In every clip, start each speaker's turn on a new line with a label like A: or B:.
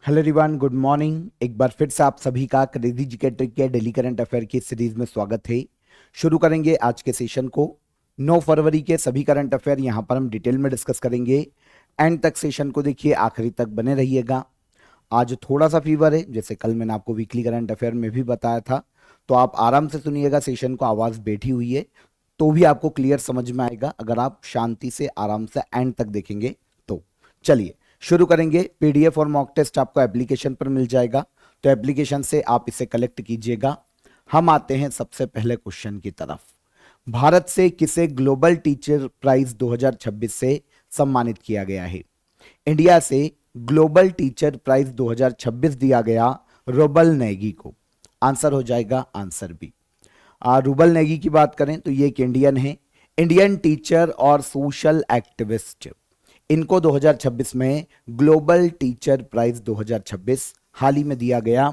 A: Hello everyone, good morning. एक बार फिर से आप सभी का क्रेजी जीके ट्रिक के डेली करंट अफेयर की सीरीज में स्वागत है। शुरू करेंगे आज के सेशन को। 9 फरवरी के सभी करंट अफेयर यहां पर हम डिटेल में डिस्कस करेंगे। एंड तक सेशन को देखिए, आखिरी तक बने रहिएगा। आज थोड़ा सा फीवर है, जैसे कल मैंने आपको वीकली करंट अफेयर में भी बताया था, तो आप आराम से सुनिएगा सेशन को। आवाज बैठी हुई है तो भी आपको क्लियर समझ में आएगा अगर आप शांति से आराम से एंड तक देखेंगे तो। चलिए शुरू करेंगे। पीडीएफ और मॉक टेस्ट आपको एप्लीकेशन पर मिल जाएगा, तो एप्लीकेशन से आप इसे कलेक्ट कीजिएगा। हम आते हैं सबसे पहले क्वेश्चन की तरफ। भारत से किसे ग्लोबल टीचर प्राइज 2026 से सम्मानित किया गया है? इंडिया से ग्लोबल टीचर प्राइज 2026 दिया गया रुबल नेगी को। आंसर हो जाएगा आंसर बी। रुबल नेगी की बात करें तो ये एक इंडियन है, इंडियन टीचर और सोशल एक्टिविस्ट। इनको 2026 में ग्लोबल टीचर प्राइज 2026 हाल ही में दिया गया,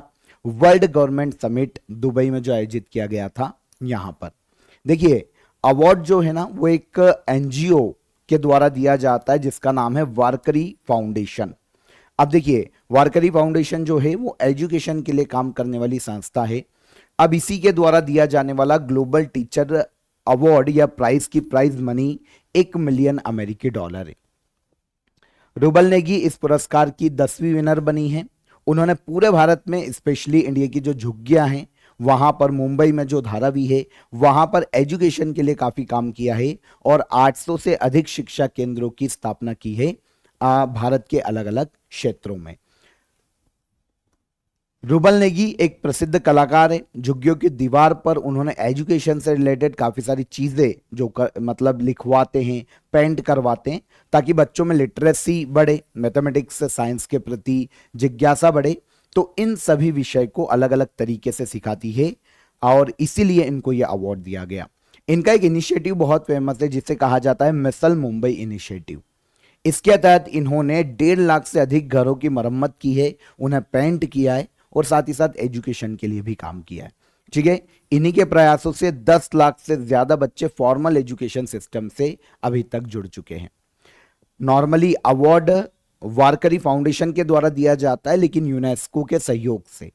A: वर्ल्ड गवर्नमेंट समिट दुबई में जो आयोजित किया गया था यहां पर। देखिए, अवार्ड जो है ना वो एक एनजीओ के द्वारा दिया जाता है जिसका नाम है वारकरी फाउंडेशन। अब देखिए, वारकरी फाउंडेशन जो है वो एजुकेशन के लिए काम करने वाली संस्था है। अब इसी के द्वारा दिया जाने वाला ग्लोबल टीचर अवार्ड या प्राइज की प्राइज मनी 1 मिलियन अमेरिकी डॉलर है। रुबल नेगी इस पुरस्कार की 10वीं विनर बनी है। उन्होंने पूरे भारत में, स्पेशली इंडिया की जो झुग्गियां हैं वहां पर, मुंबई में जो धारावी है वहां पर एजुकेशन के लिए काफी काम किया है और 800 से अधिक शिक्षा केंद्रों की स्थापना की है भारत के अलग अलग क्षेत्रों में। रुबल नेगी एक प्रसिद्ध कलाकार है। झुग्गियों की दीवार पर उन्होंने एजुकेशन से रिलेटेड काफी सारी चीजें जो मतलब लिखवाते हैं, पेंट करवाते हैं, ताकि बच्चों में लिटरेसी बढ़े, मैथमेटिक्स साइंस के प्रति जिज्ञासा बढ़े। तो इन सभी विषय को अलग अलग तरीके से सिखाती है और इसीलिए इनको यह अवार्ड दिया गया। इनका एक इनिशिएटिव बहुत फेमस है जिसे कहा जाता है मिसल मुंबई इनिशिएटिव। इसके तहत इन्होंने 1.5 लाख से अधिक घरों की मरम्मत की है, उन्हें पेंट किया है और साथ ही साथ एजुकेशन के लिए भी काम किया है। ठीक है, इन्हीं के प्रयासों से 10 लाख से ज्यादा बच्चे फॉर्मल एजुकेशन सिस्टम से अभी तक जुड़ चुके हैं। नॉर्मली अवार्ड वारकरी फाउंडेशन के द्वारा दिया जाता है, लेकिन यूनेस्को के सहयोग से।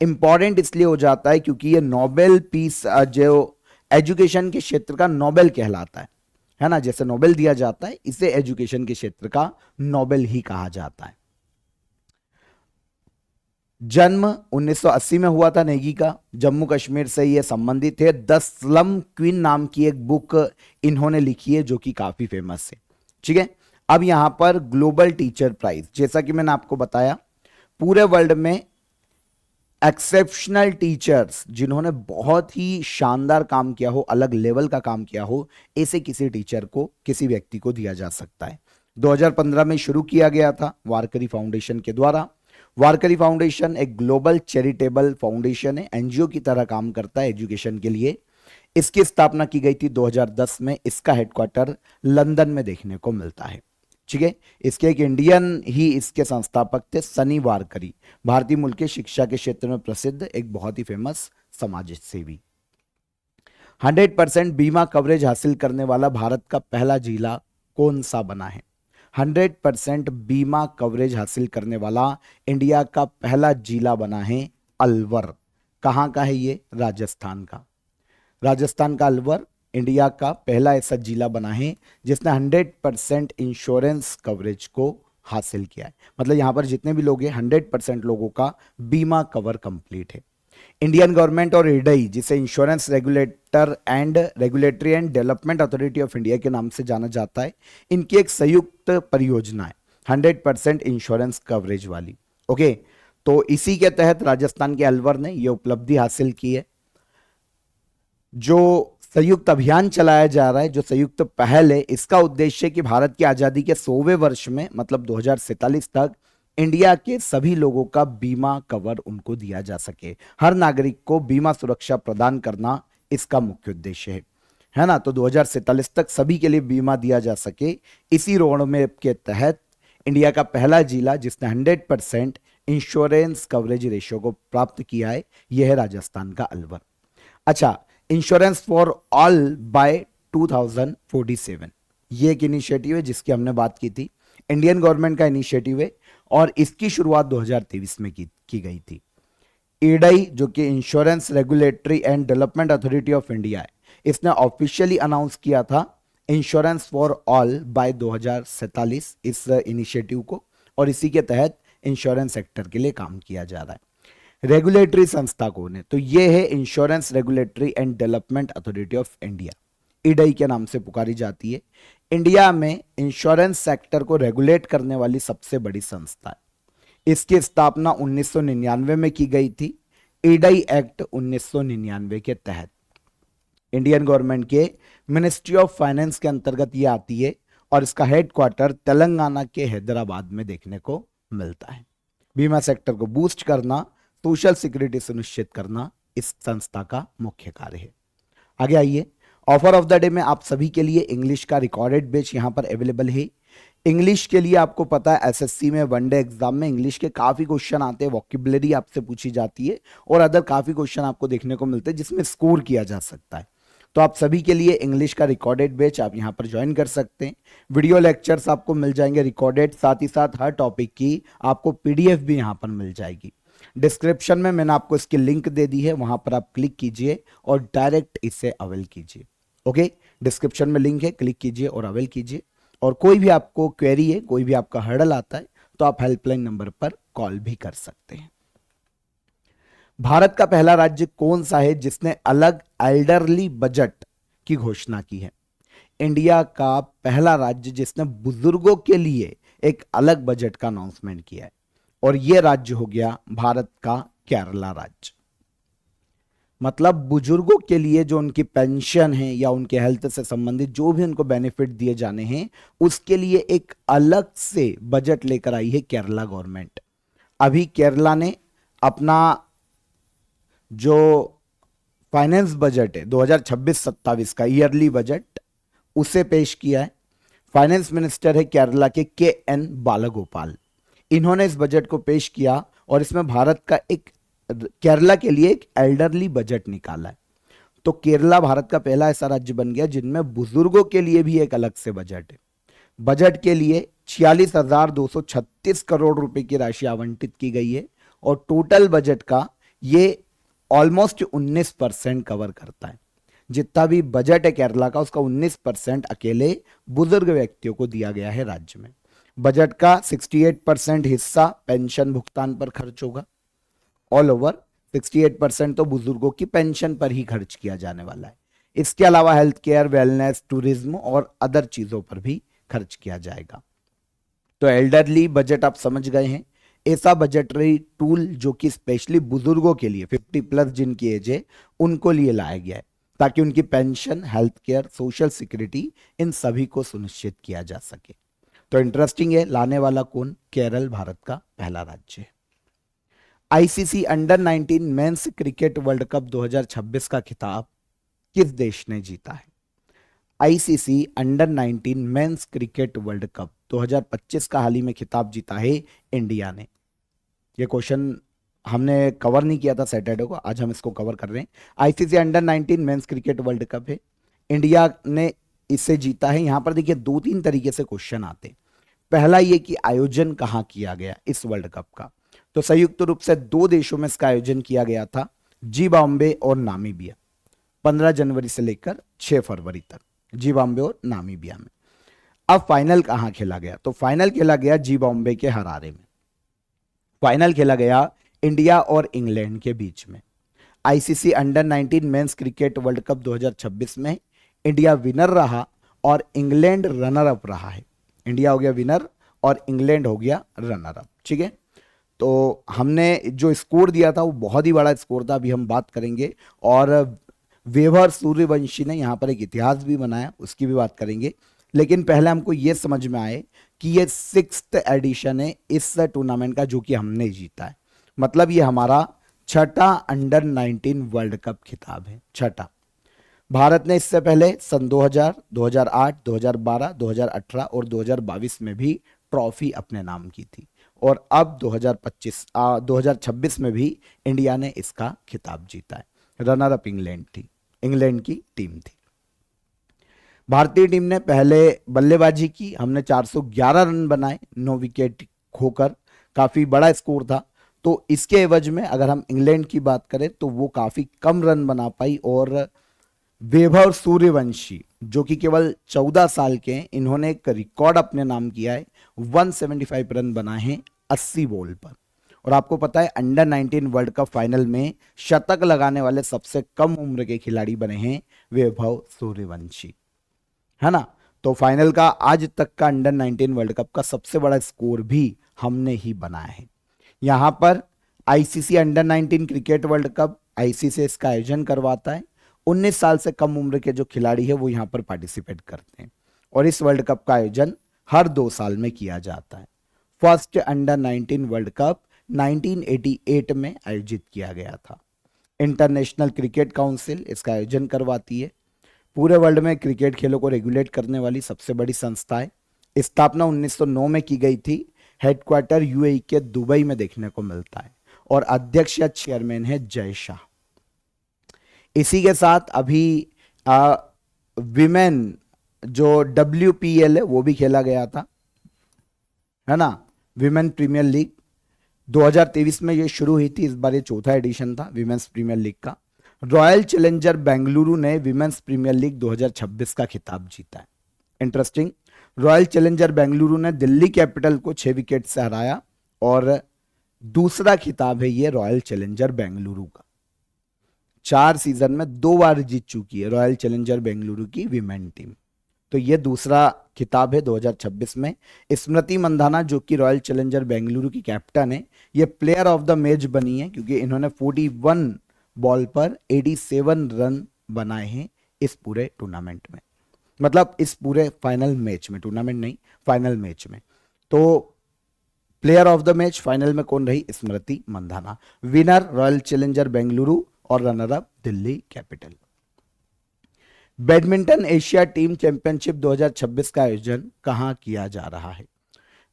A: इंपॉर्टेंट इसलिए हो जाता है क्योंकि ये नोबेल पीस जो एजुकेशन के क्षेत्र का नोबेल कहलाता है ना। जैसे नोबेल दिया जाता है, इसे एजुकेशन के क्षेत्र का नोबेल ही कहा जाता है। जन्म 1980 में हुआ था नेगी का। जम्मू कश्मीर से ये संबंधित है। द स्लम क्वीन नाम की एक बुक इन्होंने लिखी है जो कि काफी फेमस है। ठीक है, अब यहां पर ग्लोबल टीचर प्राइज, जैसा कि मैंने आपको बताया, पूरे वर्ल्ड में एक्सेप्शनल टीचर्स जिन्होंने बहुत ही शानदार काम किया हो, अलग लेवल का काम किया हो, ऐसे किसी टीचर को, किसी व्यक्ति को दिया जा सकता है। 2015 में शुरू किया गया था वारकरी फाउंडेशन के द्वारा। वारकरी फाउंडेशन एक ग्लोबल चैरिटेबल फाउंडेशन है, एनजीओ की तरह काम करता है एजुकेशन के लिए। इसकी स्थापना की गई थी 2010 में। इसका हेडक्वार्टर लंदन में देखने को मिलता है। ठीक है, इसके एक इंडियन ही इसके संस्थापक थे, सनी वारकरी। भारतीय मूल के, शिक्षा के क्षेत्र में प्रसिद्ध, एक बहुत ही फेमस समाज सेवी। 100% बीमा कवरेज हासिल करने वाला भारत का पहला जिला कौन सा बना है? 100% बीमा कवरेज हासिल करने वाला इंडिया का पहला जिला बना है अलवर। कहां का है ये? राजस्थान का। राजस्थान का अलवर इंडिया का पहला ऐसा जिला बना है जिसने 100% इंश्योरेंस कवरेज को हासिल किया है। मतलब यहां पर जितने भी लोग हैं, 100% लोगों का बीमा कवर कंप्लीट है। इंडियन गवर्नमेंट और इडई, जिसे insurance regulator and regulatory and development authority of India के नाम से जाना जाता है, इनकी एक संयुक्त परियोजना है 100% इंश्योरेंस कवरेज वाली। ओके, तो इसी के तहत राजस्थान के अलवर ने यह उपलब्धि हासिल की है। जो संयुक्त अभियान चलाया जा रहा है, जो संयुक्त पहल है, इसका उद्देश्य है कि भारत की आजादी के 100वें वर्ष में, मतलब 2047 तक, इंडिया के सभी लोगों का बीमा कवर उनको दिया जा सके। हर नागरिक को बीमा सुरक्षा प्रदान करना इसका मुख्य उद्देश्य है ना। तो 2047 तक सभी के लिए बीमा दिया जा सके, इसी रोड मैप के तहत इंडिया का पहला जिला जिसने 100% इंश्योरेंस कवरेज रेशियो को प्राप्त किया है, यह है राजस्थान का अलवर। अच्छा, इंश्योरेंस फॉर ऑल बाय 2047, ये एक इनिशिएटिव है जिसकी हमने बात की थी। इंडियन गवर्नमेंट का इनिशिएटिव है और इसकी शुरुआत 2023 में की गई थी। ईडाई जो कि insurance regulatory and development authority of India है, इसने ऑफिशियली अनाउंस किया था इंश्योरेंस फॉर ऑल बाय 2047 इस इनिशिएटिव को, और इसी के तहत इंश्योरेंस सेक्टर के लिए काम किया जा रहा है। रेगुलेटरी संस्था कौन है? तो ये है insurance regulatory and development authority of India, ईडई के नाम से पुकारी जाती है। इंडिया में इंश्योरेंस सेक्टर को रेगुलेट करने वाली सबसे बड़ी संस्था है। इसकी स्थापना 1999 में की गई थी, ईडई एक्ट 1999 के तहत। इंडियन गवर्नमेंट के मिनिस्ट्री ऑफ फाइनेंस के अंतर्गत ये आती है और इसका हेडक्वार्टर तेलंगाना के हैदराबाद में देखने को मिलता है। बीमा सेक्टर को बूस्ट करना, सोशल सिक्योरिटी सुनिश्चित करना इस संस्था का मुख्य कार्य है। आगे आइए, ऑफर ऑफ द डे में आप सभी के लिए इंग्लिश का रिकॉर्डेड बैच यहां पर अवेलेबल है। इंग्लिश के लिए आपको पता है एसएससी में वनडे एग्जाम में इंग्लिश के काफी क्वेश्चन आते हैं, वोकैबुलरी आपसे पूछी जाती है और अदर काफी क्वेश्चन आपको देखने को मिलते हैं जिसमें स्कोर किया जा सकता है। तो आप सभी के लिए इंग्लिश का रिकॉर्डेड बैच आप यहां पर ज्वाइन कर सकते हैं। वीडियो लेक्चर्स आपको मिल जाएंगे रिकॉर्डेड, साथ ही साथ हर टॉपिक की आपको पीडीएफ भी यहां पर मिल जाएगी। डिस्क्रिप्शन में मैंने आपको इसकी लिंक दे दी है, वहां पर आप क्लिक कीजिए और डायरेक्ट इसे अवेल कीजिए। ओके, डिस्क्रिप्शन में लिंक है, क्लिक कीजिए और अवेल कीजिए। और कोई भी आपको क्वेरी है, कोई भी आपका हर्डल आता है तो आप हेल्पलाइन नंबर पर कॉल भी कर सकते हैं। भारत का पहला राज्य कौन सा है जिसने अलग एल्डरली बजट की घोषणा की है? इंडिया का पहला राज्य जिसने बुजुर्गों के लिए एक अलग बजट का अनाउंसमेंट किया है और यह राज्य हो गया भारत का केरला राज्य। मतलब बुजुर्गों के लिए जो उनकी पेंशन है या उनके हेल्थ से संबंधित जो भी उनको बेनिफिट दिए जाने हैं उसके लिए एक अलग से बजट लेकर आई है केरला गवर्नमेंट। अभी केरला ने अपना जो फाइनेंस बजट है 2026-27 का ईयरली बजट उसे पेश किया है। फाइनेंस मिनिस्टर है केरला के एन बालागोपाल। इन्होंने इस बजट को पेश किया और इसमें भारत का एक केरला के लिए एक एल्डरली बजट निकाला है। तो केरला भारत का पहला ऐसा राज्य बन गया जिनमें बुजुर्गों के लिए भी एक अलग से बजट है। बजट के लिए 46,236 करोड़ रुपए की राशि आवंटित की गई है और टोटल बजट का ये ऑलमोस्ट 19% कवर करता है। जितना भी बजट है केरला का उसका 19% अकेले बुजुर्ग व्यक्तियों को दिया गया है राज्य में। बजट का 68% हिस्सा पेंशन भुगतान पर खर्च होगा। ऑल ओवर 68% तो बुजुर्गों की पेंशन पर ही खर्च किया जाने वाला है। इसके अलावा हेल्थ केयर, वेलनेस, टूरिज्म और अदर चीजों पर भी खर्च किया जाएगा। तो एल्डरली बजट आप समझ गए हैं, ऐसा बजटरी टूल जो कि स्पेशली बुजुर्गों के लिए 50+ जिनकी एज है उनको लिए लाया गया है ताकि उनकी pension, health care, social security in सभी को सुनिश्चित किया जा सके। तो इंटरेस्टिंग है, लाने वाला कौन? केरल भारत का पहला राज्य है। ICC under 19 men's cricket world cup 2026 का खिताब किस देश ने जीता है? ICC under 19 men's cricket world cup 2025 का हाल ही में खिताब जीता है इंडिया ने। ये क्वेश्चन हमने कवर नहीं किया था सैटरडे को, आज हम इसको कवर कर रहे हैं। ICC under 19 men's cricket world cup है, इंडिया ने इसे जीता है। यहां पर देखिए 2-3 तरीके से क्वेश्चन आते हैं। पहला ये कि आयोजन कहां किया गया इस वर्ल्ड कप का, तो संयुक्त रूप से 2 देशों में इसका आयोजन किया गया था, जिम्बाब्वे और नामीबिया, 15 जनवरी से लेकर 6 फरवरी तक, जिम्बाब्वे और नामीबिया में। अब फाइनल कहां खेला गया? तो फाइनल खेला गया जिम्बाब्वे के हरारे में। फाइनल खेला गया इंडिया और इंग्लैंड के बीच में। ICC under 19 men's cricket world cup 2026 में इंडिया विनर रहा और इंग्लैंड रनर अप रहा है। इंडिया हो गया विनर और इंग्लैंड हो गया रनर अप। ठीक है, तो हमने जो स्कोर दिया था वो बहुत ही बड़ा स्कोर था, अभी हम बात करेंगे। और वेवर सूर्यवंशी ने यहाँ पर एक इतिहास भी बनाया, उसकी भी बात करेंगे। लेकिन पहले हमको ये समझ में आए कि ये 6th एडिशन है इस टूर्नामेंट का जो कि हमने जीता है। मतलब ये हमारा 6ठा अंडर 19 वर्ल्ड कप खिताब है, 6ठा। भारत ने इससे पहले सन 2000, 2008, 2012, 2018 और 2022 में भी ट्रॉफी अपने नाम की थी और अब 2026 में भी इंडिया ने इसका खिताब जीता है। रनर अप इंग्लैंड थी, इंग्लैंड की टीम थी। भारतीय टीम ने पहले बल्लेबाजी की, हमने 411 रन बनाए 9 विकेट खोकर, काफी बड़ा स्कोर था। तो इसके एवज में अगर हम इंग्लैंड की बात करें तो वो काफी कम रन बना पाई, और वैभव सूर्यवंशी जो कि केवल 14 साल के हैं, इन्होंने एक रिकॉर्ड अपने नाम किया है, 175 रन बनाए हैं 80 बॉल पर। और आपको पता है अंडर 19 वर्ल्ड कप फाइनल में शतक लगाने वाले सबसे कम उम्र के खिलाड़ी बने हैं वैभव सूर्यवंशी, है ना। तो फाइनल का आज तक का अंडर 19 वर्ल्ड कप का सबसे बड़ा स्कोर भी हमने ही बनाया है। यहां पर ICC under 19 cricket world cup ICC इसका आयोजन करवाता है। 19 साल से कम उम्र के जो खिलाड़ी है वो यहां पर पार्टिसिपेट करते हैं, और इस वर्ल्ड कप का आयोजन हर 2 साल में किया जाता है। फर्स्ट अंडर 19 वर्ल्ड कप 1988 में आयोजित किया गया था। इंटरनेशनल क्रिकेट काउंसिल इसका आयोजन करवाती है। पूरे वर्ल्ड में क्रिकेट खेलों को रेगुलेट करने वाली सबसे बड़ी संस्था है। स्थापना 1909 में की गई थी। हेडक्वार्टर यूएई के दुबई में देखने को मिलता है, और अध्यक्ष या चेयरमैन है जय शाह। इसी के साथ अभी विमेन जो WPL है वो भी खेला गया था, है ना। विमेन प्रीमियर लीग 2023 में ये शुरू हुई थी, इस बार ये चौथा एडिशन था विमेंस प्रीमियर लीग का। रॉयल चैलेंजर बेंगलुरु ने विमेंस प्रीमियर लीग 2026 का खिताब जीता है। इंटरेस्टिंग, रॉयल चैलेंजर बेंगलुरु ने दिल्ली कैपिटल को 6 विकेट से हराया, और दूसरा खिताब है ये रॉयल चैलेंजर बेंगलुरु का। 4 सीजन में 2 बार जीत चुकी है रॉयल चैलेंजर बेंगलुरु की विमेन टीम। तो ये दूसरा खिताब है 2026 में। स्मृति मंधाना जो कि रॉयल चैलेंजर बेंगलुरु की कैप्टन है, ये प्लेयर ऑफ द मैच बनी है, क्योंकि इन्होंने 41 बॉल पर 87 रन बनाए हैं इस पूरे टूर्नामेंट में, मतलब इस पूरे फाइनल मैच में, टूर्नामेंट नहीं फाइनल मैच में। तो player of the match final में कौन रही? Smriti Mandhana. Winner Royal Challenger Bengaluru, और runner up Delhi capital. Badminton Asia team championship 2026 का आयोजन कहां किया जा रहा है?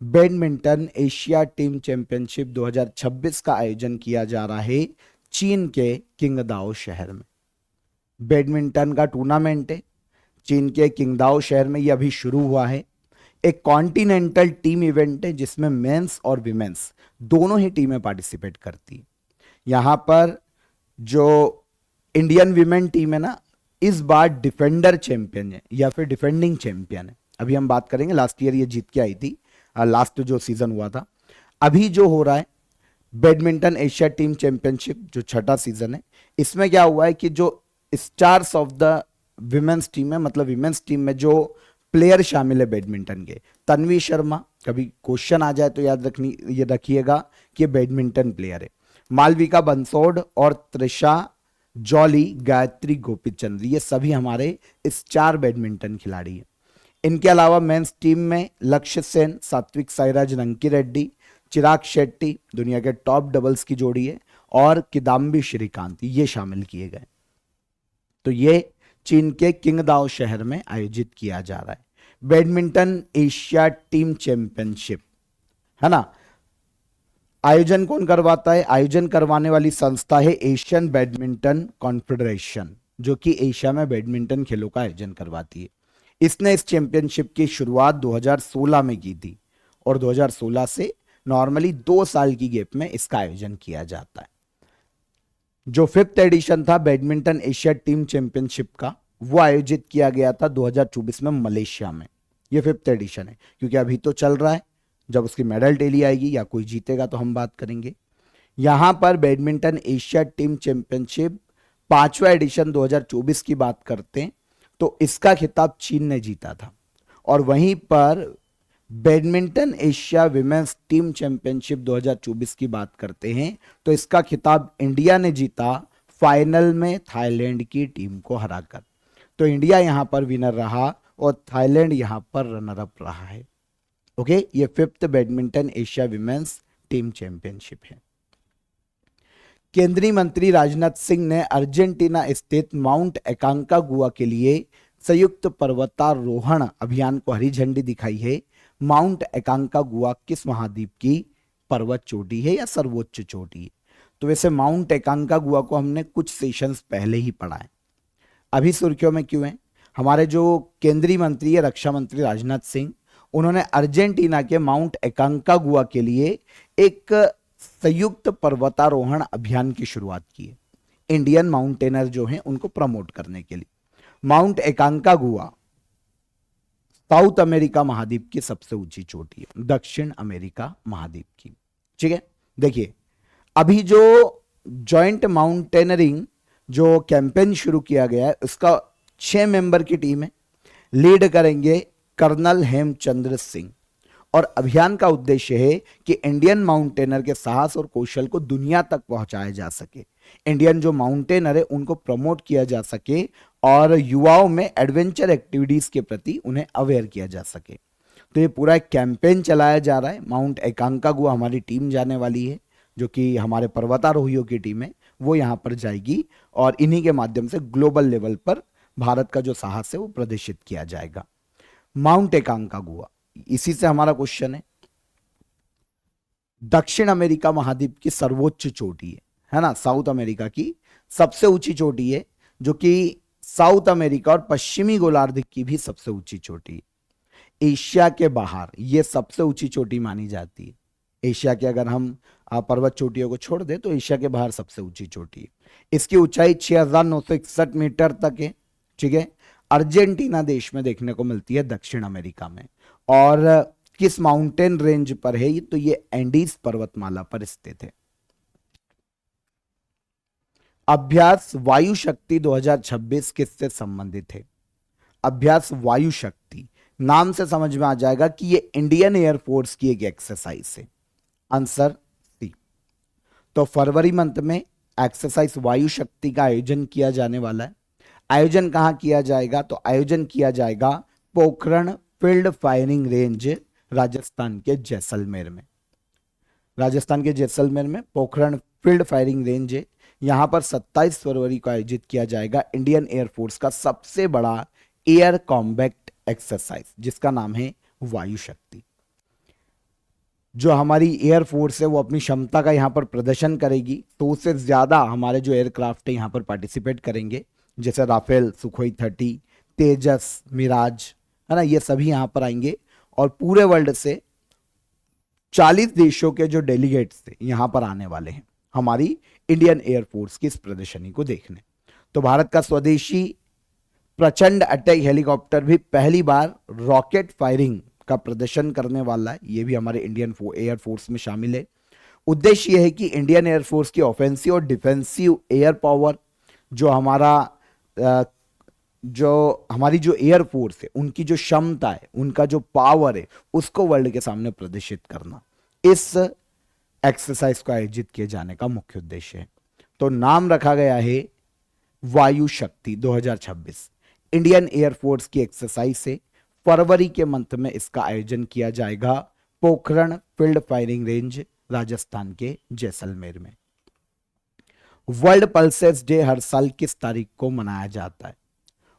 A: बैडमिंटन एशिया टीम चैंपियनशिप 2026 का आयोजन किया जा रहा है चीन के किंगदाओ शहर में। बैडमिंटन का टूर्नामेंट है, चीन के किंगदाओ शहर में, यह अभी शुरू हुआ है। एक कॉन्टिनेंटल टीम इवेंट है जिसमें मेंस और विमेंस दोनों ही टीमें पार्टिसिपेट करती है। यहां पर जो इंडियन विमेन टीम है ना, इस बार डिफेंडर चैंपियन है या फिर डिफेंडिंग चैंपियन है। अभी हम बात करेंगे, लास्ट ईयर ये जीत के आई थी, लास्ट जो सीजन हुआ था। अभी जो हो रहा है बैडमिंटन एशिया टीम चैंपियनशिप जो छठा सीजन है, इसमें क्या हुआ है कि जो stars of the women's team है, मतलब विमेंस टीम में जो प्लेयर शामिल है बैडमिंटन के, तन्वी शर्मा, कभी क्वेश्चन आ जाए तो याद रखिएगा कि बैडमिंटन प्लेयर है। मालविका बंसोड और त्रिशा जॉली, गायत्री गोपीचंद्र, ये सभी हमारे स्टार बैडमिंटन खिलाड़ी हैं। इनके अलावा मेंस टीम में लक्ष्य सेन, सात्विक साईराज रंकी रेड्डी, चिराग शेट्टी, दुनिया के टॉप डबल्स की जोड़ी है, और किदाम्बी श्रीकांत, ये शामिल किए गए। तो ये चीन के किंगदाओ शहर में आयोजित किया जा रहा है बैडमिंटन एशिया टीम चैंपियनशिप, है ना। आयोजन कौन करवाता है? आयोजन करवाने वाली संस्था है एशियन बैडमिंटन कॉन्फेडरेशन, जो कि एशिया में बैडमिंटन खेलों का आयोजन करवाती है। इसने इस चैंपियनशिप की शुरुआत 2016 में की थी, और 2016 से नॉर्मली 2 साल की गैप में इसका आयोजन किया जाता है। जो 5th एडिशन था बैडमिंटन एशिया टीम चैंपियनशिप का, वो आयोजित किया गया था 2024 में मलेशिया में। ये 5th एडिशन है, क्योंकि अभी तो चल रहा है, जब उसकी मेडल टेली आएगी या कोई जीतेगा तो हम बात करेंगे। यहां पर बैडमिंटन एशिया टीम चैंपियनशिप 5वां एडिशन 2024 की बात करते हैं तो इसका खिताब चीन ने जीता था, और वहीं पर badminton Asia women's team championship 2024 की बात करते हैं तो इसका खिताब इंडिया ने जीता फाइनल में थाईलैंड की टीम को हराकर। तो इंडिया यहां पर विनर रहा और थाईलैंड यहां पर रनर अप रहा है। ओके, ये 5th badminton Asia women's team championship है। केंद्रीय मंत्री राजनाथ सिंह ने अर्जेंटीना स्थित माउंट एकांकागुआ के लिए संयुक्त पर्वतारोहण अभियान को हरी झंडी दिखाई है। माउंट एकांकागुआ किस महाद्वीप की पर्वत चोटी है या सर्वोच्च चोटी है? तो वैसे माउंट एकांकागुआ को हमने कुछ सेशंस पहले ही पढ़ा है, अभी सुर्खियों में क्यों है? हमारे जो केंद्रीय मंत्री है रक्षा मंत्री राजनाथ सिंह, उन्होंने अर्जेंटीना के माउंट एकांकागुआ के लिए एक संयुक्त पर्वतारोहण अभियान की शुरुआत की है, इंडियन माउंटेनर जो हैं उनको प्रमोट करने के लिए। माउंट एकांकागुआ साउथ अमेरिका महाद्वीप की सबसे ऊंची चोटी है, दक्षिण अमेरिका महाद्वीप की। ठीक है, देखिए अभी जो जॉइंट माउंटेनरिंग जो कैंपेन शुरू किया गया है उसका 6 मेंबर की टीम है, लीड करेंगे कर्नल हेमचंद्र सिंह। और अभियान का उद्देश्य है कि इंडियन माउंटेनर के साहस और कौशल को दुनिया तक पहुंचाया जा सके, इंडियन जो माउंटेनर है उनको प्रमोट किया जा सके और युवाओं में एडवेंचर एक्टिविटीज के प्रति उन्हें अवेयर किया जा सके। तो ये पूरा एक कैंपेन चलाया जा रहा है। माउंट एकांकागुआ हमारी टीम जाने वाली है, जो कि हमारे पर्वतारोहियों की टीम है, वो यहाँ पर जाएगी और इन्हीं के माध्यम से ग्लोबल लेवल पर भारत का जो साहस है वो प्रदर्शित किया जाएगा। माउंट एकांकागुआ, इसी से हमारा क्वेश्चन है, दक्षिण अमेरिका महाद्वीप की सर्वोच्च चोटी है ना, साउथ अमेरिका की सबसे ऊंची चोटी है, जो कि साउथ अमेरिका और पश्चिमी गोलार्ध की भी सबसे ऊंची चोटी है। एशिया के बाहर यह सबसे ऊंची चोटी मानी जाती है। एशिया के अगर हम पर्वत चोटियों को छोड़ दें तो एशिया के बाहर सबसे ऊंची चोटी है। इसकी ऊंचाई 6,961 मीटर तक है। ठीक है, अर्जेंटीना देश में देखने को मिलती है, दक्षिण अमेरिका में। और किस माउंटेन रेंज पर है? तो ये एंडीज पर्वतमाला पर स्थित है। अभ्यास वायु शक्ति 2026 किससे संबंधित है? अभ्यास वायु शक्ति नाम से समझ में आ जाएगा कि ये इंडियन एयरफोर्स की एक एक्सरसाइज है। Answer C. तो फरवरी मंथ में एक्सरसाइज वायु शक्ति का आयोजन किया जाने वाला है। आयोजन कहां किया जाएगा? तो आयोजन किया जाएगा Pokhran field firing range, Rajasthan के जैसलमेर में। राजस्थान के जैसलमेर में पोखरण फील्ड फायरिंग रेंज है। यहां पर 27 फरवरी को आयोजित किया जाएगा इंडियन एयरफोर्स का सबसे बड़ा एयर कॉम्बैट एक्सरसाइज, जिसका नाम है वायु शक्ति। जो हमारी एयरफोर्स है वो अपनी क्षमता का यहां पर प्रदर्शन करेगी, तो उससे ज्यादा हमारे जो एयरक्राफ्ट है यहां पर पार्टिसिपेट करेंगे, जैसे राफेल, सुखोई 30, तेजस, मिराज, है ना, ये सभी यहां पर आएंगे। और पूरे वर्ल्ड से 40 देशों के जो डेलीगेट्स थे यहां पर आने वाले हैं हमारी इंडियन एयरफोर्स की इस प्रदर्शनी को देखने। तो भारत का स्वदेशी प्रचंड अटैक हेलीकॉप्टर भी पहली बार रॉकेट फायरिंग का प्रदर्शन करने वाला है, ये भी हमारे इंडियन एयरफोर्स में शामिल है। उद्देश्य यह है कि इंडियन एयरफोर्स की ऑफेंसिव और डिफेंसिव एयर पावर, जो हमारी जो एयरफोर्स है उनकी जो क्षमता है, उनका जो पावर है, उसको वर्ल्ड के सामने प्रदर्शित करना, इस एक्सरसाइज को आयोजित किए जाने का मुख्य उद्देश्य है। तो नाम रखा गया है वायु शक्ति 2026। इंडियन एयरफोर्स की एक्सरसाइज से फरवरी के मंथ में इसका आयोजन किया जाएगा Pokhran field firing range, Rajasthan के जैसलमेर में। वर्ल्ड पल्सेस डे हर साल किस तारीख को मनाया जाता है?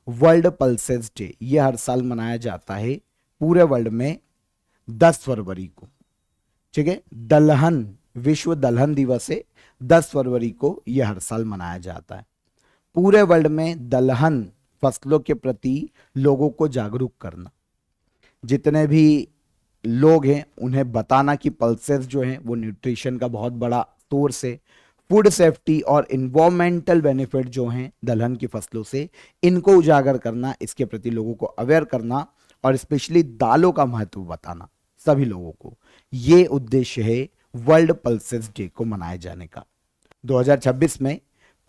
A: वर्ल्ड पल्सेस डे यह हर साल मनाया जाता है पूरे वर्ल्ड में 10 फरवरी को। ठीक है, दलहन, विश्व दलहन दिवस है, 10 फरवरी को यह हर साल मनाया जाता है। पूरे वर्ल्ड में दलहन फसलों के प्रति लोगों को जागरूक करना, जितने भी लोग हैं उन्हें बताना कि पल्सेस जो हैं वो न्यूट्रिशन का बहुत बड़ा सोर्स है। फूड सेफ्टी और इन्वायरमेंटल बेनिफिट जो हैं दलहन की फसलों से, इनको उजागर करना, इसके प्रति लोगों को अवेयर करना और स्पेशली दालों का महत्व बताना सभी लोगों को, ये उद्देश्य है वर्ल्ड पल्सेस डे को मनाए जाने का। 2026 में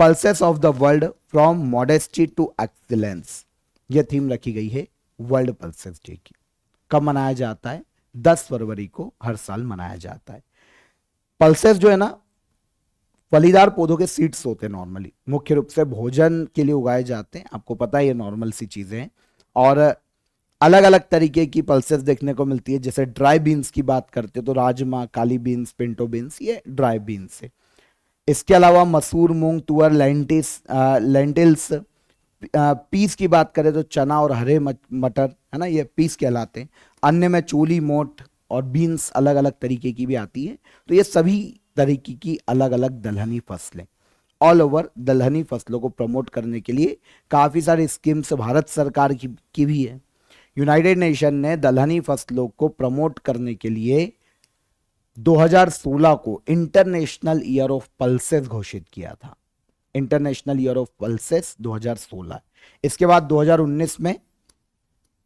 A: pulses of the world from modesty to excellence, यह थीम रखी गई है वर्ल्ड पल्सेस डे की। कब मनाया जाता है? 10 फरवरी को हर साल मनाया जाता है। पल्सेस जो है ना, फलीदार पौधों के सीड्स होते हैं, नॉर्मली मुख्य रूप से भोजन के लिए उगाए जाते हैं, आपको पता है ये नॉर्मल सी चीजें हैं। और अलग अलग तरीके की पल्सेस देखने को मिलती है, जैसे ड्राई बीन्स की बात करते हैं तो राजमा, काली बीन्स, पिंटो बीन्स, ये ड्राई बीन्स है। इसके अलावा मसूर, मूंग, तुअर, लेंटिल्स, पीस की बात करें तो चना और हरे मटर, है ना, ये पीस कहलाते हैं। अन्य में चोली, मोठ और बीन्स अलग अलग तरीके की भी आती है। तो ये सभी तरीके की अलग अलग दलहनी फसलें। ऑल ओवर दलहनी फसलों को प्रमोट करने के लिए काफी सारी स्कीम्स भारत सरकार की भी है। यूनाइटेड नेशन ने दलहनी फसलों को प्रमोट करने के लिए 2016 को इंटरनेशनल ईयर ऑफ पल्सेस घोषित किया था। International year of pulses 2016। इसके बाद 2019 में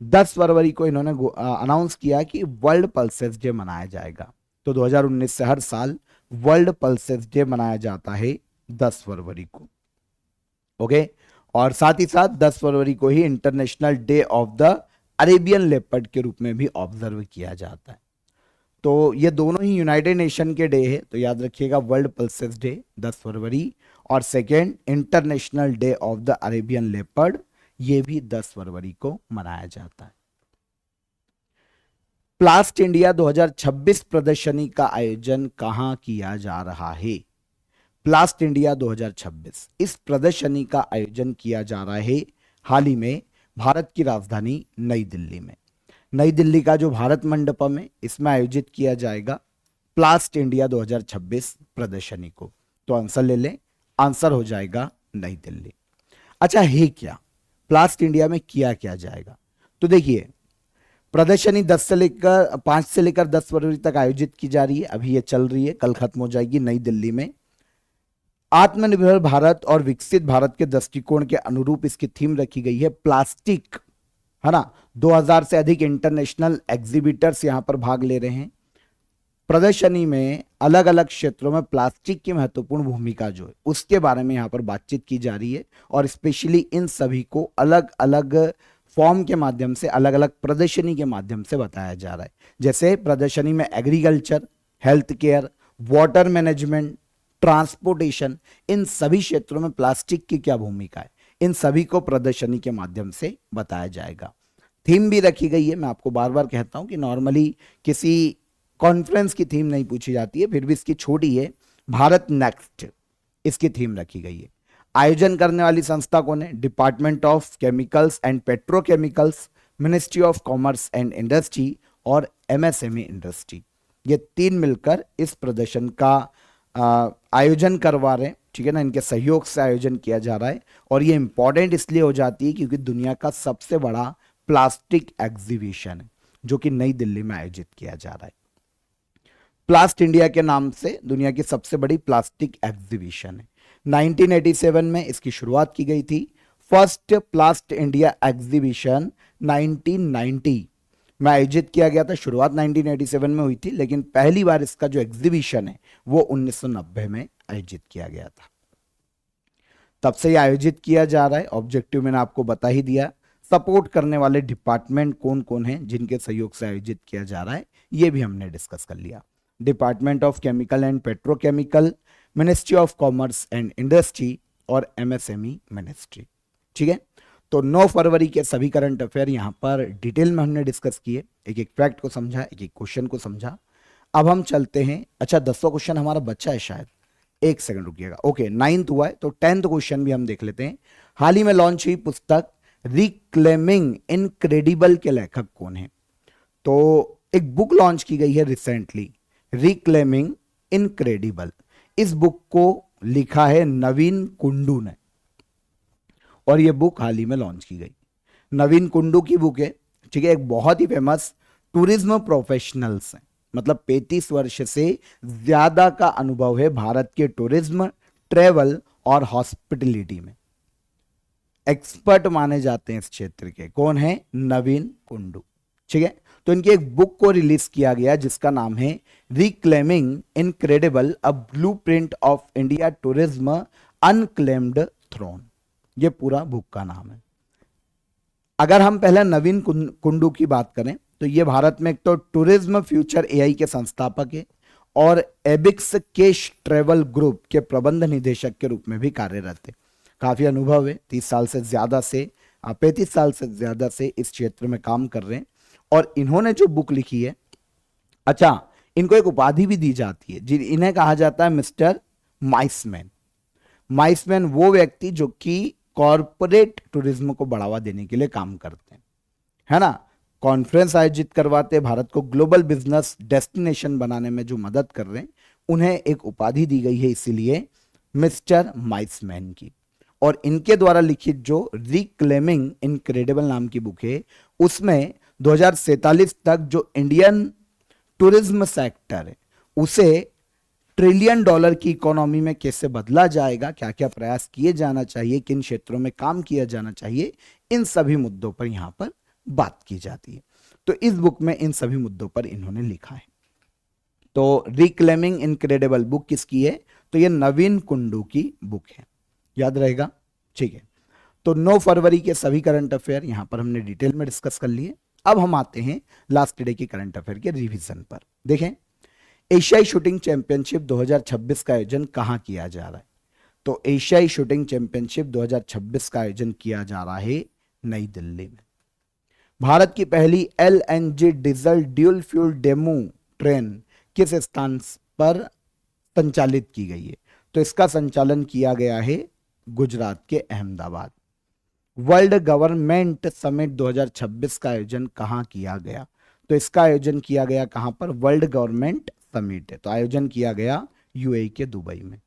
A: 10 फरवरी को इन्होंने अनाउंस किया कि वर्ल्ड पल्सेस डे मनाया जाएगा। तो 2019 से हर साल वर्ल्ड पल्सेस डे मनाया जाता है 10 फरवरी को। ओके, और साथ ही साथ 10 फरवरी को ही international day of the Arabian leopard के रूप में भी ऑब्जर्व किया जाता है। तो ये दोनों ही यूनाइटेड नेशन के डे है, तो याद रखिएगा वर्ल्ड पल्सेस डे 10 फरवरी और second international day of the Arabian leopard, ये भी 10 फरवरी को मनाया जाता है। प्लास्ट इंडिया 2026 प्रदर्शनी का आयोजन कहां किया जा रहा है? प्लास्ट इंडिया 2026 इस प्रदर्शनी का आयोजन किया जा रहा है हाल ही में भारत की राजधानी नई दिल्ली में। नई दिल्ली का जो भारत मंडपम है, इसमें आयोजित किया जाएगा प्लास्ट इंडिया 2026 प्रदर्शनी को। तो आंसर ले लें, आंसर हो जाएगा नई दिल्ली। अच्छा, है क्या प्लास्ट इंडिया में किया क्या जाएगा? तो देखिए, प्रदर्शनी 5 से लेकर 10 फरवरी तक आयोजित की जा रही है। अभी ये चल रही है, कल खत्म हो जाएगी नई दिल्ली में। आत्मनिर्भर भारत और विकसित भारत के दृष्टिकोण के अनुरूप इसकी थीम रखी गई है प्लास्टिक, है ना। 2000 से अधिक इंटरनेशनल एग्जीबिटर्स यहां पर भाग ले रहे हैं। प्रदर्शनी में अलग अलग क्षेत्रों में प्लास्टिक की महत्वपूर्ण भूमिका जो है उसके बारे में यहां पर बातचीत की जा रही है, और स्पेशली इन सभी को अलग अलग फॉर्म के माध्यम से, अलग अलग प्रदर्शनी के माध्यम से बताया जा रहा है। जैसे प्रदर्शनी में agriculture, health care, water management, transportation, इन सभी क्षेत्रों में प्लास्टिक की क्या भूमिका है, इन सभी को प्रदर्शनी के माध्यम से बताया जाएगा। थीम भी रखी गई है। मैं आपको बार बार कहता हूं कि नॉर्मली किसी कॉन्फ्रेंस की थीम नहीं पूछी जाती है, फिर भी इसकी छोटी है, भारत नेक्स्ट इसकी थीम रखी गई है। आयोजन करने वाली संस्था कौन है? Department of chemicals and petrochemicals, ministry of commerce and industry और एमएसएमई इंडस्ट्री। ये तीन मिलकर इस प्रदर्शन का आयोजन करवा रहे हैं, ठीक है ना। इनके सहयोग से आयोजन किया जा रहा है, और ये इंपॉर्टेंट इसलिए हो जाती है क्योंकि दुनिया का सबसे बड़ा प्लास्टिक एग्जीबिशन है जो कि नई दिल्ली में आयोजित किया जा रहा है। प्लास्ट इंडिया के नाम से दुनिया की सबसे बड़ी प्लास्टिक एग्जीबिशन है। 1987 में इसकी शुरुआत की गई थी। फर्स्ट प्लास्ट इंडिया एग्जीबिशन 1990 में आयोजित किया गया था। शुरुआत 1987 में हुई थी, लेकिन पहली बार इसका जो एग्जीबिशन है वो 1990 में आयोजित किया गया था। तब से यह आयोजित किया जा रहा है। ऑब्जेक्टिव मैंने आपको बता ही दिया। सपोर्ट करने वाले डिपार्टमेंट कौन कौन हैं जिनके सहयोग से आयोजित किया जा रहा है, ये भी हमने डिस्कस कर लिया। Department of chemical and petrochemical, ministry of commerce and industry और एमएसएमई मिनिस्ट्री, ठीक है। तो 9 फरवरी के सभी करंट अफेयर यहाँ पर डिटेल में हमने डिस्कस किए, एक एक फैक्ट को समझा, एक एक क्वेश्चन को समझा। अब हम चलते हैं, अच्छा 10वां क्वेश्चन हमारा बच्चा है शायद, एक सेकंड रुकिएगा। ओके, 9th हुआ है तो 10th क्वेश्चन भी हम देख लेते हैं। हाल ही में लॉन्च हुई पुस्तक रिक्लेमिंग इनक्रेडिबल के लेखक कौन है? तो एक बुक लॉन्च की गई है रिसेंटली, रिक्लेमिंग इनक्रेडिबल। इस बुक को लिखा है नवीन कुंडू ने, और यह बुक हाल ही में लॉन्च की गई। नवीन कुंडू की बुक है, ठीक है। एक बहुत ही फेमस टूरिज्म प्रोफेशनल्स हैं, मतलब 35 वर्ष से ज्यादा का अनुभव है भारत के टूरिज्म, ट्रेवल और हॉस्पिटलिटी में। एक्सपर्ट माने जाते हैं इस क्षेत्र के। कौन है? नवीन कुंडू, ठीक है। तो इनकी एक बुक को रिलीज किया गया जिसका नाम है reclaiming incredible, a blueprint of India tourism unclaimed throne. ये पूरा बुक का नाम है। अगर हम पहले नवीन कुंडू की बात करें तो ये भारत में एक तो टूरिज्म फ्यूचर एआई के संस्थापक है और एबिक्स केश ट्रेवल ग्रुप के प्रबंध निदेशक के रूप में भी कार्यरत है। काफी अनुभव है, 30 साल से ज्यादा से 35 साल से ज्यादा से इस क्षेत्र में काम कर रहे हैं। और इन्होंने जो बुक लिखी है, अच्छा इनको एक उपाधि भी दी जाती है, इन्हें कहा जाता है मिस्टर माइसमैन। माइसमैन वो व्यक्ति जो कि कॉर्पोरेट टूरिज्म को बढ़ावा देने के लिए काम करते हैं, है ना। कॉन्फ्रेंस आयोजित करवाते हैं, भारत को ग्लोबल बिजनेस डेस्टिनेशन बनाने में जो मदद कर रहे हैं, उन्हें एक उपाधि दी गई है, इसीलिए मिस्टर माइसमैन की। और इनके द्वारा लिखित जो रिक्लेमिंग इनक्रेडिबल नाम की बुक है, उसमें 2047 तक जो इंडियन टूरिज्म सेक्टर है उसे ट्रिलियन डॉलर की इकोनॉमी में कैसे बदला जाएगा, क्या क्या प्रयास किए जाना चाहिए, किन क्षेत्रों में काम किया जाना चाहिए, इन सभी मुद्दों पर यहां पर बात की जाती है। तो इस बुक में इन सभी मुद्दों पर इन्होंने लिखा है। तो रिक्लेमिंग इनक्रेडिबल बुक किसकी है? तो ये नवीन कुंडू की बुक है, याद रहेगा, ठीक है। तो 9 फरवरी के सभी करंट अफेयर यहां पर हमने डिटेल में डिस्कस कर लिए। अब हम आते हैं लास्ट डे के करंट अफेयर के रिवीजन पर। देखें, एशियाई शूटिंग चैंपियनशिप 2026 का आयोजन कहां किया जा रहा है? तो एशियाई शूटिंग चैंपियनशिप 2026 का आयोजन किया जा रहा है नई दिल्ली में। भारत की पहली LNG diesel dual fuel demo train किस स्थान पर संचालित की गई है? तो इसका संचालन किया गया है गुजरात के अहमदाबाद। वर्ल्ड गवर्नमेंट समिट 2026 का आयोजन कहां किया गया? तो इसका आयोजन किया गया कहां पर? वर्ल्ड गवर्नमेंट समिट है तो आयोजन किया गया यूएई के दुबई में।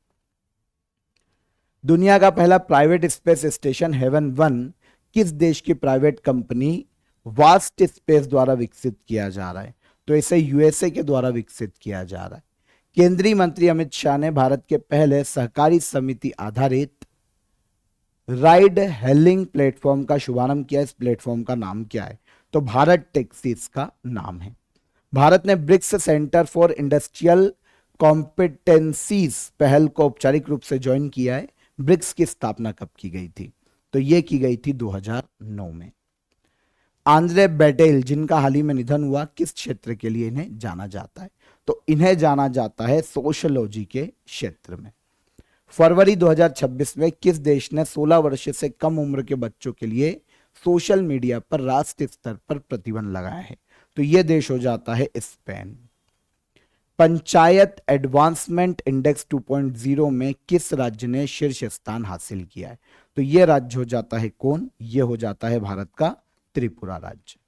A: दुनिया का पहला प्राइवेट स्पेस स्टेशन हेवन-1 किस देश की प्राइवेट कंपनी वास्ट स्पेस द्वारा विकसित किया जा रहा है? तो इसे यूएसए के द्वारा विकसित किया जा रहा है। केंद्रीय मंत्री अमित शाह ने भारत के पहले सहकारी समिति आधारित राइड हेलिंग प्लेटफॉर्म का शुभारंभ किया। इस प्लेटफॉर्म का नाम क्या है? तो भारत टैक्सी इसका नाम है। भारत ने BRICS centre for industrial competencies पहल को औपचारिक रूप से ज्वाइन किया है। ब्रिक्स की स्थापना कब की गई थी? तो यह की गई थी 2009 में। आंद्रे बेटेल जिनका हाल ही में निधन हुआ, किस क्षेत्र के लिए इन्हें जाना जाता है? तो इन्हें जाना जाता है सोशियोलॉजी के क्षेत्र में। फरवरी 2026 में किस देश ने 16 वर्ष से कम उम्र के बच्चों के लिए सोशल मीडिया पर राष्ट्रीय स्तर पर प्रतिबंध लगाया है? तो यह देश हो जाता है स्पेन। पंचायत एडवांसमेंट इंडेक्स 2.0 में किस राज्य ने शीर्ष स्थान हासिल किया है? तो यह राज्य हो जाता है कौन? यह हो जाता है भारत का त्रिपुरा राज्य।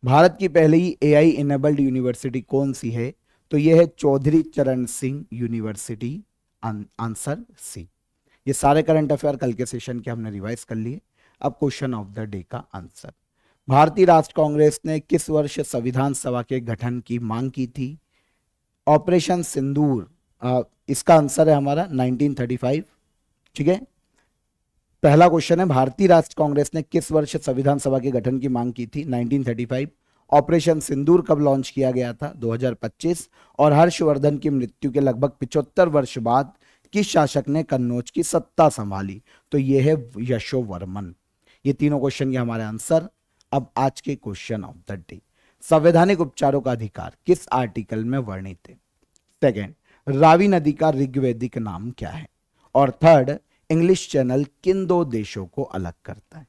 A: भारत की पहली AI इनेबल्ड यूनिवर्सिटी कौन सी है? तो यह है चौधरी चरण सिंह यूनिवर्सिटी। Answer C. ये सारे करंट अफेयर कल के सेशन के हमने रिवाइज कर लिए। अब क्वेश्चन ऑफ द डे का आंसर। भारतीय राष्ट्र कांग्रेस ने किस वर्ष संविधान सभा के गठन की मांग की थी? ऑपरेशन सिंदूर, इसका आंसर है हमारा 1935। ठीक है, पहला क्वेश्चन है भारतीय राष्ट्र कांग्रेस ने किस वर्ष संविधान सभा के गठन की मांग की थी? 1935। ऑपरेशन सिंदूर कब लॉन्च किया गया था? 2025। और हर्षवर्धन की मृत्यु के लगभग 75 वर्ष बाद किस शासक ने कन्नौज की सत्ता संभाली? तो यह है यशोवर्मन। ये तीनों क्वेश्चन के हमारे आंसर। अब आज के क्वेश्चन ऑफ द डे। संवैधानिक उपचारों का अधिकार किस आर्टिकल में वर्णित है? सेकेंड, रावी नदी का ऋग्वेदिक नाम क्या है? और थर्ड, इंग्लिश चैनल किन दो देशों को अलग करता है?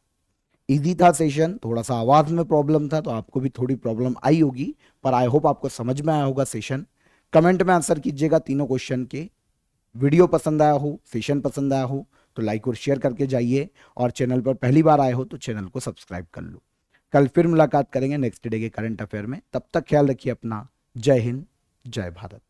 A: इजी था सेशन, थोड़ा सा आवाज में प्रॉब्लम था तो आपको भी थोड़ी प्रॉब्लम आई होगी, पर आई होप आपको समझ में आया होगा सेशन। कमेंट में आंसर कीजिएगा तीनों क्वेश्चन के। वीडियो पसंद आया हो, सेशन पसंद आया हो तो लाइक और शेयर करके जाइए, और चैनल पर पहली बार आए हो तो चैनल को सब्सक्राइब कर लो। कल फिर मुलाकात करेंगे नेक्स्ट डे के करंट अफेयर में। तब तक ख्याल रखिए अपना। जय हिंद, जय भारत।